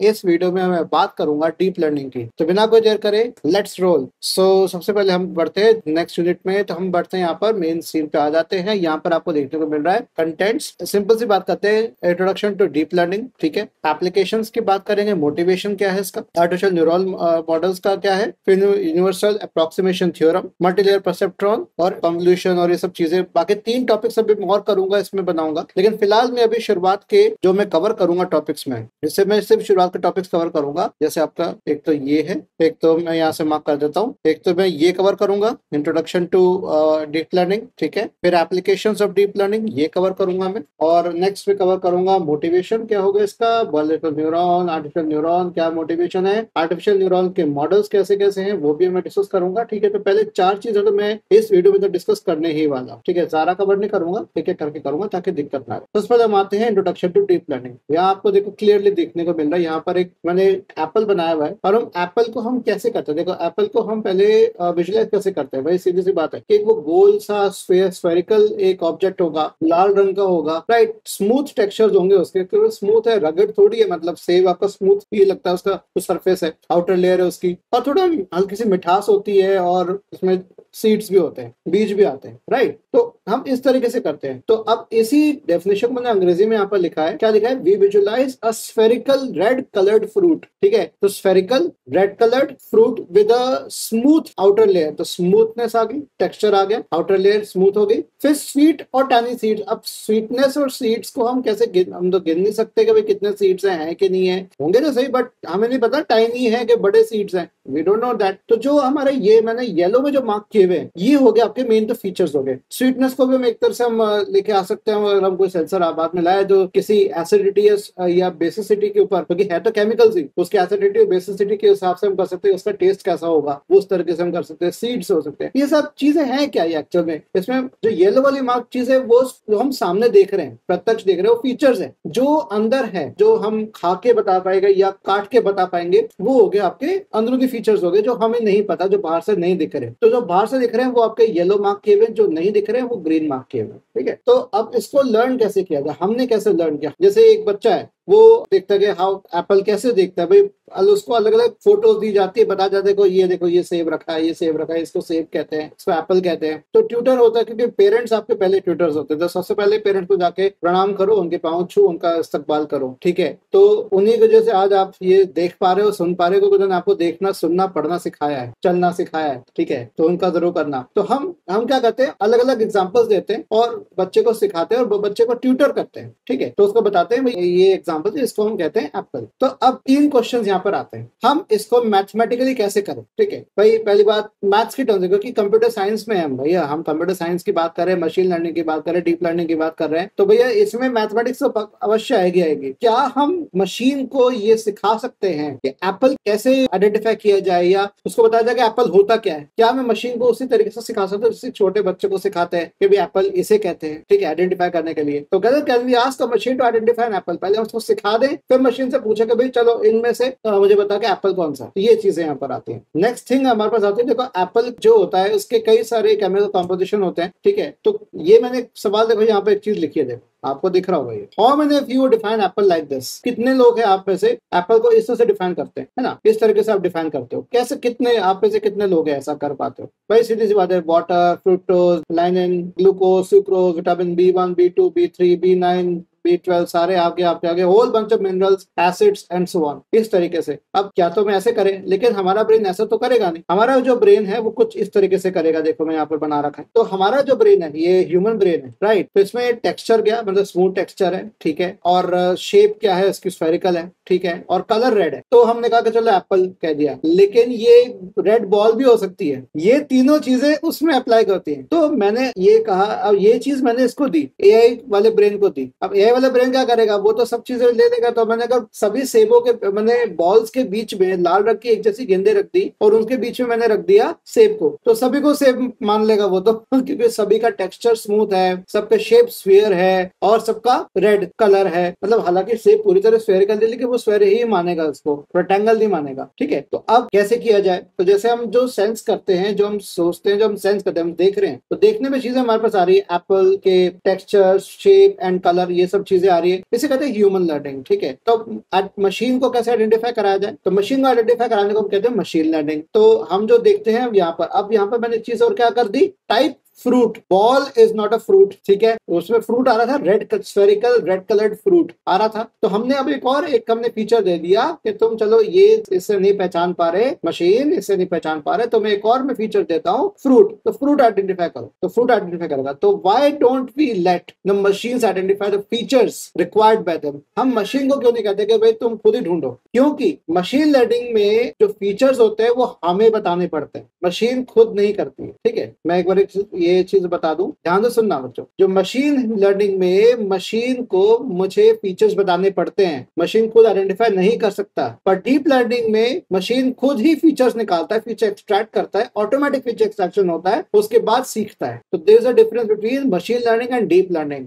इस वीडियो में मैं बात करूंगा डीप लर्निंग की। तो बिना कोई देर करे लेट्स रोल। सबसे पहले हम बढ़ते हैं नेक्स्ट यूनिट में। तो हम बढ़ते हैं यहाँ पर मेन सीन पे आ जाते हैं। यहाँ पर आपको देखने को मिल रहा है कंटेंट्स। सिंपल सी बात करते हैं, इंट्रोडक्शन टू डीप लर्निंग, ठीक है। एप्लीकेशंस की बात करेंगे, मोटिवेशन क्या है इसका, आर्टिफिशियल न्यूरल मॉडल्स का क्या है, फिर universal approximation theorem, multilayer perceptron और कन्वोल्यूशन और ये सब चीजें। बाकी 3 टॉपिक्स अभी और करूंगा, इसमें बनाऊंगा। लेकिन फिलहाल मैं अभी शुरुआत के जो मैं कवर करूंगा टॉपिक्स में, जिससे मैं सिर्फ शुरुआत के टॉपिक्स कवर करूंगा। जैसे आपका एक तो ये है, एक तो मैं यहाँ से मार्क कर देता हूँ, एक तो मैं ये कवर करूंगा इंट्रोडक्शन टू डीप लर्निंग, ठीक है। फिर एप्लीकेशंस ऑफ डीप लर्निंग ये कवर करूंगा मैं, और नेक्स्ट में कवर करूंगा मोटिवेशन क्या होगा इसका, बायोलॉजिकल न्यूरॉन, आर्टिफिशियल न्यूरॉन क्या मोटिवेशन है, आर्टिफिशियल न्यूरॉन के मॉडल्स कैसे कैसे हैं वो भी मैं डिस्कस करूंगा, ठीक है। तो पहले 4 चीजें तो मैं इस वीडियो में तो डिस्कस करने ही वाला, ठीक है। सारा कवर नहीं करूंगा, ठीक है, करके करूंगा ताकि दिक्कत ना आए। तो पहले हम आते हैं इंट्रोडक्शन टू डीप लर्निंग। यहाँ आपको देखो क्लियरली देखने को मिल रहा है, यहाँ पर एक मैंने एप्पल बनाया हुआ है। और हम एप्पल को हम कैसे करते हैं, देखो एप्पल को हम पहले विजुअलाइज कैसे करते हैं। भाई सीधी सी बात है कि वो गोल सा स्फेरिकल एक ऑब्जेक्ट होगा, लाल रंग का होगा, राइट, स्मूथ टेक्सचर्स होंगे उसके, तो स्मूथ है, रगड़ थोड़ी है, मतलब सेब आपका स्मूथ भी लगता है, उसका जो सरफेस है, आउटर लेयर है उसकी, और थोड़ा हल्की सी मिठास होती है, और उसमें सीड्स भी होते हैं, बीज भी आते हैं, राइट। तो हम इस तरीके से करते हैं। तो अब इसी डेफिनेशन को मैंने अंग्रेजी में यहाँ पर लिखा है, क्या लिखा है, we visualize a spherical red coloured fruit, ठीक है। तो spherical red coloured fruit with a smooth outer layer, तो स्मूथनेस आ गई, टेक्सचर आ गया, आउटर लेयर स्मूथ हो गई। फिर स्वीट और टैनी सीड्स। अब स्वीटनेस और सीड्स को हम कैसे हम तो गिन नहीं सकते कि भाई कितने सीड्स हैं कि नहीं है, होंगे तो सही, बट हमें नहीं पता टाइनी है कि बड़े सीड्स हैं, वी डोंट नो दैट। तो जो हमारे ये मैंने येलो में जो मार्क किए हुए हैं, ये हो गए आपके मेन तो फीचर्स हो गए। स्वीटनेस को भी हम एक तरह से हम लेके आ सकते हैं, अगर हम कोई सेंसर बाद में लाए जो किसी एसिडिटी या बेसिसिटी के ऊपर, क्योंकि है तो केमिकल्स ही, उसकी एसिडिटी और बेसिसिटी के हिसाब से हम कर सकते हैं, उसका टेस्ट कैसा होगा उस तरीके से हम कर सकते हैं। सीड्स हो सकते हैं, ये सब चीजें हैं क्या ये एक्चुअल में। इसमें जो येलो वाली मार्क चीज है वो जो हम सामने देख रहे हैं, प्रत्यक्ष देख रहे हैं, वो फीचर्स है। जो अंदर है, जो हम खा के बता पाएंगे या काट के बता पाएंगे, वो हो गए आपके अंदरूनी फीचर्स हो गए, जो हमें नहीं पता, जो बाहर से नहीं दिख रहे। तो जो बाहर से दिख रहे हैं वो आपके येलो मार्क किए हुए, जो नहीं दिख रहे हैं वो ग्रीन मार्क किए हुए, ठीक है। तो अब इसको लर्न कैसे किया जाए, हमने कैसे लर्न किया। जैसे एक बच्चा है, वो देखता है कि हाउ एप्पल कैसे देखता है, भाई उसको अलग अलग फोटोज दी जाती है, बता जाते हैं ये देखो ये सेब रखा है, ये सेब रखा है, इसको सेब कहते हैं, इसको एप्पल कहते हैं। तो ट्यूटर होता है, क्योंकि पेरेंट्स आपके पहले ट्यूटर्स होते हैं। तो सबसे पहले पेरेंट्स को जाके प्रणाम करो, उनके पांव छू, उनका इस्तकबाल करो, ठीक है। तो उन्हीं की वजह से आज आप ये देख पा रहे हो, सुन पा रहे हो, क्योंकि आपको देखना, सुनना, पढ़ना सिखाया है, चलना सिखाया है, ठीक है। तो उनका जरूर करना। तो हम क्या करते हैं, अलग अलग एग्जाम्पल्स देते हैं और बच्चे को सिखाते हैं और बच्चे को ट्यूटर करते हैं, ठीक है। तो उसको बताते हैं भाई ये एग्जाम्पल, इसको हम कहते हैं एप्पल। तो अब 3 क्वेश्चंस यहाँ पर आते हैं, हम इसको मैथमेटिकली कैसे करें, ठीक है। भाई पहली बात मैथ्स की टर्म्स, क्योंकि कंप्यूटर साइंस में हम भैया, हम कंप्यूटर साइंस की बात कर रहे हैं, मशीन लर्निंग की बात कर रहे हैं, डीप लर्निंग की बात कर रहे हैं, तो भैया इसमें मैथमेटिक्स तो अवश्य आएगी। क्या हम मशीन को ये सिखा सकते हैं कि एप्पल कैसे आइडेंटिफाई किया जाए, या उसको बताया जाए कि एप्पल होता क्या है। क्या मैं मशीन को उसी तरीके से सिखा सकता हूँ जैसे छोटे बच्चे को सिखाते हैं कि भाई एप्पल इसे कहते हैं, ठीक है, आइडेंटिफाई करने के लिए। तो can we ask the machine to identify an apple, पहले उसको सिखा दें, फिर मशीन से पूछे कि भाई चलो इनमें से मुझे बता कि एप्पल कौन सा। तो ये चीजें यहाँ पर आती हैं। नेक्स्ट थिंग हमारे पास आती है, देखो एप्पल जो होता है उसके कई सारे केमिकल कॉम्पोजिशन होते हैं, ठीक है। तो ये मैंने सवाल देखो यहाँ पे एक चीज लिखी है, देखो आपको दिख रहा होगा ये, how many of you define Apple like this, कितने लोग हैं आप में से एप्पल को इस तरह से डिफाइन करते हैं, है ना, इस तरीके से आप डिफाइन करते हो। कैसे, कितने आप में से कितने लोग हैं ऐसा कर पाते हो। भाई सीधी सी बात है, water, fructose, lignin, glucose, sucrose, vitamin B1, B2, B3, B9, B12 सारे आपके whole bunch of minerals, acids and so on, इस तरीके से। अब क्या तो मैं ऐसे करें, लेकिन हमारा ब्रेन ऐसा तो करेगा नहीं। हमारा जो ब्रेन है वो कुछ इस तरीके से करेगा, देखो मैं यहाँ पर बना रखा है। तो हमारा जो ब्रेन है ये ह्यूमन ब्रेन है, राइट। तो इसमें टेक्सचर क्या, मतलब स्मूथ टेक्सचर है, ठीक है, और शेप क्या है इसकी, स्फेरिकल है, ठीक है, और कलर रेड है। तो हमने कहा कि चलो एप्पल कह दिया, लेकिन ये रेड बॉल भी हो सकती है। ये तीनों चीजें उसमें अप्लाई करती हैं। तो मैंने ये कहा, अब ये चीज मैंने इसको दी, एआई वाले ब्रेन को दी। अब एआई वाला ब्रेन क्या करेगा, वो तो सब चीजें ले लेगा। तो मैंने कहा सभी सेबों के, मैंने बॉल्स के बीच में लाल रंग की एक जैसी गेंदे रख दी, और उनके बीच में मैंने रख दिया सेब को। तो सभी को सेब मान लेगा वो तो क्योंकि सभी का टेक्सचर स्मूथ है, सबका शेप स्फीयर है, और सबका रेड कलर है। मतलब हालांकि सेब पूरी तरह स्फेरिकल है, लेकिन वो स्फेयर ही मानेगा, उसको रेक्टेंगल नहीं मानेगा, ठीक है। तो अब कैसे किया जाए, तो जैसे हम जो सेंस करते हैं, जो हम सोचते हैं, जो हम सेंस करते हैं, हम देख रहे हैं, तो देखने में चीजें हमारे पास आ रही है। एप्पल के टेक्सचर, शेप एंड कलर, ये सब सब चीजें आ रही है, इसे कहते हैं ह्यूमन लर्निंग। ठीक है, तो मशीन को कैसे आइडेंटिफाई कराया जाए, तो मशीन को आइडेंटिफाई कराने को हम कहते हैं मशीन लर्निंग। तो हम जो देखते हैं यहाँ पर, अब यहाँ पर मैंने चीज और क्या कर दी, type fruit, ball is not a fruit. ठीक है, उसमें फ्रूट आ रहा था red, spherical red coloured fruit आ रहा था। तो हमने अब एक हमने फीचर दे दिया कि तुम चलो ये इससे नहीं पहचान पा रहे, मशीन इससे नहीं पहचान पा रहे, तो मैं एक और मैं फीचर देता हूँ फ्रूट, तो फ्रूट आइडेंटिफाई करो, तो फ्रूट आइडेंटिफाई करेगा। तो why don't we let the machines identify the features required by them. हम मशीन को क्यों नहीं कहते कि भाई तुम खुद ही ढूंढो, क्योंकि मशीन लर्निंग में जो फीचर्स होते हैं वो हमें बताने पड़ते हैं, मशीन खुद नहीं करती है। ठीक है, मैं एक बार ये चीज बता दूं, ध्यान से सुनना बच्चों, जो मशीन लर्निंग में मशीन को मुझे फीचर्स बताने पड़ते हैं, मशीन खुद आइडेंटिफाई नहीं कर सकता। पर डीप लर्निंग में मशीन खुद ही फीचर्स निकालता है, फीचर एक्सट्रैक्ट करता है, ऑटोमेटिक फीचर एक्सट्रैक्शन होता है, उसके बाद सीखता है। तो there is a difference between machine learning and deep learning.